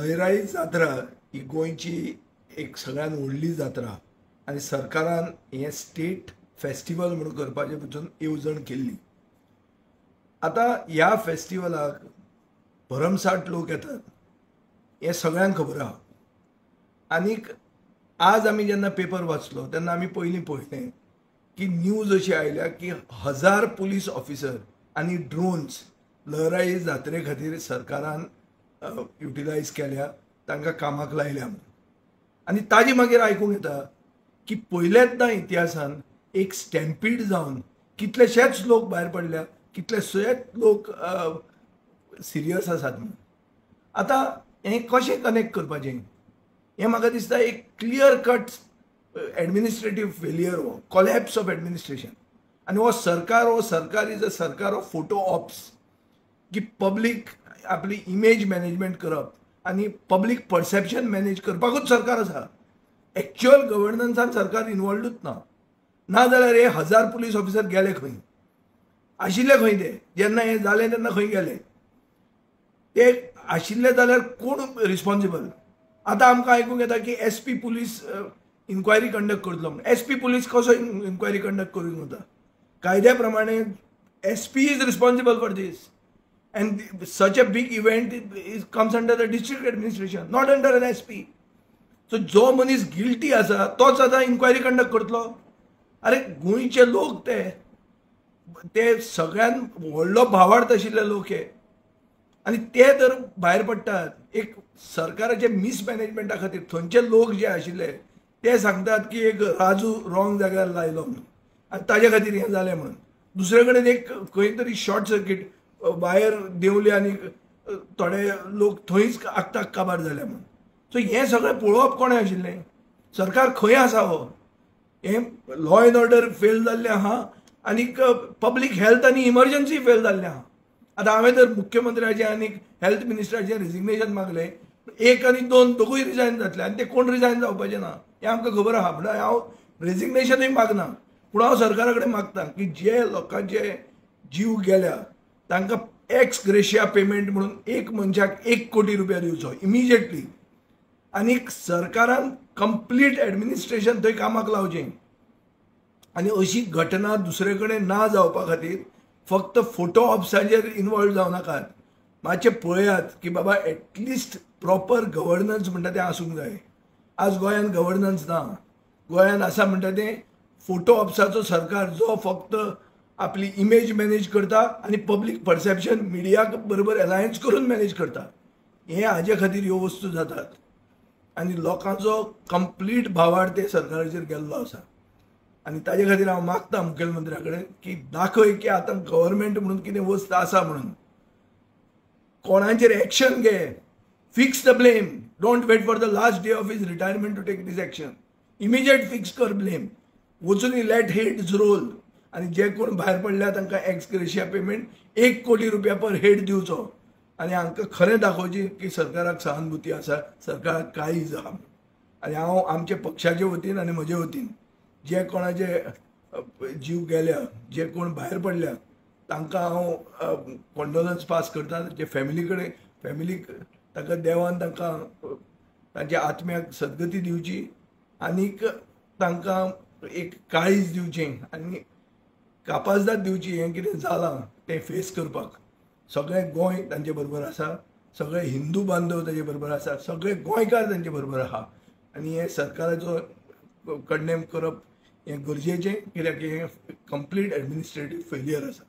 लयराई जात्रा ही गोंयची एक सगळ्यात व्हडली जात्रा आनी सरकारान हे स्टेट फेस्टिवल म्हणून करपाचे पसून येवजण केल्ली. आतां ह्या फेस्टिवलाक भरमसाट लोक येतात हे सगळ्यांक खबर आहा. आनीक आज आमी जेन्ना पेपर वाचलो तेन्ना आमी पयलीं पळयलें की न्यूज अशी आयल्या की 1000 पुलीस ऑफिसर आनी ड्रोन्स लयराई जात्रे खातीर सरकारान युटिलायज केल्या, तांकां कामाक लायल्या म्हणून. आनी ताजी मागीर आयकूंक येता की पयलेंचदा इतिहासान एक स्टॅम्पीड जावन कितलेशेच लोक भायर पडल्या, कितलेशेच लोक सिरियस आसात म्हणून. आतां हें कशें कनेक्ट करपाचें हें म्हाका दिसता एक क्लियर कट एडमिनिस्ट्रेटीव फेलियर, हो कॉलॅप्स ऑफ एडमिनिस्ट्रेशन. आनी हो सरकार इज अ सरकार ऑफ फोटो ऑप्स, की पब्लीक आपली इमेज मॅनेजमेंट करप आनी पब्लीक परसेप्शन मॅनेज करपाकूच सरकार आसा. एक्च्युअल गव्हर्नन्सान सरकार इनवॉल्वूच ना जाल्यार हे 1000 पुलीस ऑफिसर गेले खंय, आशिल्ले खंय ते, जेन्ना हें जालें तेन्ना खंय गेले ते, आशिल्ले जाल्यार कोण रिस्पॉन्सिबल. आतां आमकां आयकूंक येता की SP पुलीस इन्क्वायरी कंडक्ट करतलो म्हणून. SP पुलीस कसो इन्क्वायरी कंडक्ट करूंक वता? कायद्या प्रमाणे SP is responsible for this, and such a big event comes under the district administration, not under an SP. So जो मनीस गिल्टी आसा तोच आतां इन्क्वायरी कंडक्ट करतलो. अरे गोंयचे लोक ते सगळ्यान व्हडलो भावार्थ आशिल्ले लोक हे, आनी ते जर भायर पडटात एक सरकाराचे मिसमॅनेजमेंटा खातीर. थंयचे लोक जे आशिल्ले ते सांगतात की एक राजू रॉंग जाग्यार लायलो म्हणून आनी ताजे खातीर हें जालें म्हणून. दुसरे कडेन एक खंय तरी शॉर्ट सर्कीट वायर देंवली आनी थोडे लोक थंयच आगताक काबार जाले म्हणून. सो हें सगळें पळोवप कोणें आशिल्लें? सरकार खंय आसा हो? हें लॉ एंड ऑर्डर फेल जाल्लें आहा आनीक पब्लीक हेल्थ आनी इमर्जन्सी फेल जाल्लें आहा. आतां हांवें तर मुख्यमंत्र्याचें आनीक हेल्थ मिनिस्टराचें रिजिग्नेशन मागलें. 1 आनी 2 दोगूय रिजायन जातले आनी ते कोण रिजायन जावपाचें ना हें आमकां खबर आहा. म्हणून हांव रेजिग्नेशनूय मागना, पूण हांव सरकारा कडेन मागतां की जे लोकांचे जीव गेल्या तांकां एक्स ग्रेशिया पेमेंट म्हणून एक मनशाक 1 कोटी रुपया दिवचो इमिजिएटली. आनीक सरकारान कंप्लीट एडमिनिस्ट्रेशन थंय कामाक लावचें. आनी अशी घटना दुसरे कडेन ना जावपा खातीर फक्त फोटो ऑप्साचेर इनवॉल्व जावं नाकात. मातशें पळयात की बाबा एटलिस्ट प्रॉपर गव्हर्नन्स म्हणटा तें आसूंक जाय. आज गोंयान गव्हर्नन्स ना. गोंयान आसा म्हणटा तें फोटो ऑप्साचो सरकार जो फक्त आपली इमेज मॅनेज करता आनी पब्लीक परसेप्शन मिडिया बरोबर एलायन्स करून मॅनेज करता. हे हाजे खातीर ह्यो वस्तू जातात आनी लोकांचो कंप्लीट भावार्थ ते सरकाराचेर गेल्लो आसा. आनी ताजे खातीर हांव मागतां मुखेलमंत्र्या कडेन की दाखय की आतां गव्हर्मेंट म्हणून कितें वस्त आसा म्हणून. कोणाचेर एक्शन घे, fix the blame, don't wait for the last day of his retirement to take this action. Immediate fix कर ब्लेम, वचून लेट हेड्स रोल आनी जे कोण भायर पडल्या तांकां एक्स ग्रेशिया पेमेंट 1 कोटी रुपया पर हेड दिवचो. आनी हांकां खरें दाखोवचें की सरकाराक सहानुभूती आसा, सरकाराक काळीज आहा. आनी हांव आमचे पक्षाचे वतीन आनी म्हजे वतीन जे कोणाचे जीव गेल्या, जे कोण भायर पडल्या तांकां हांव कॉन्डोलन्स पास करता. जे फॅमिलीक ताका देवान तांकां तांच्या आत्म्याक सद्गती दिवची आनीक तांकां एक काळीज दिवचें आनी कापाजदाद दिवची. हें कितें जालां तें फेस करपाक सगळें गोंय तांचे बरोबर आसा, सगळे हिंदू बांदव तांचे बरोबर आसा, सगळे गोंयकार तांचे बरोबर आहा. आनी हें सरकाराचो कंडेम करप हें गरजेचें, कित्याक हें कंप्लीट एडमिनिस्ट्रेटीव फेलियर आसा.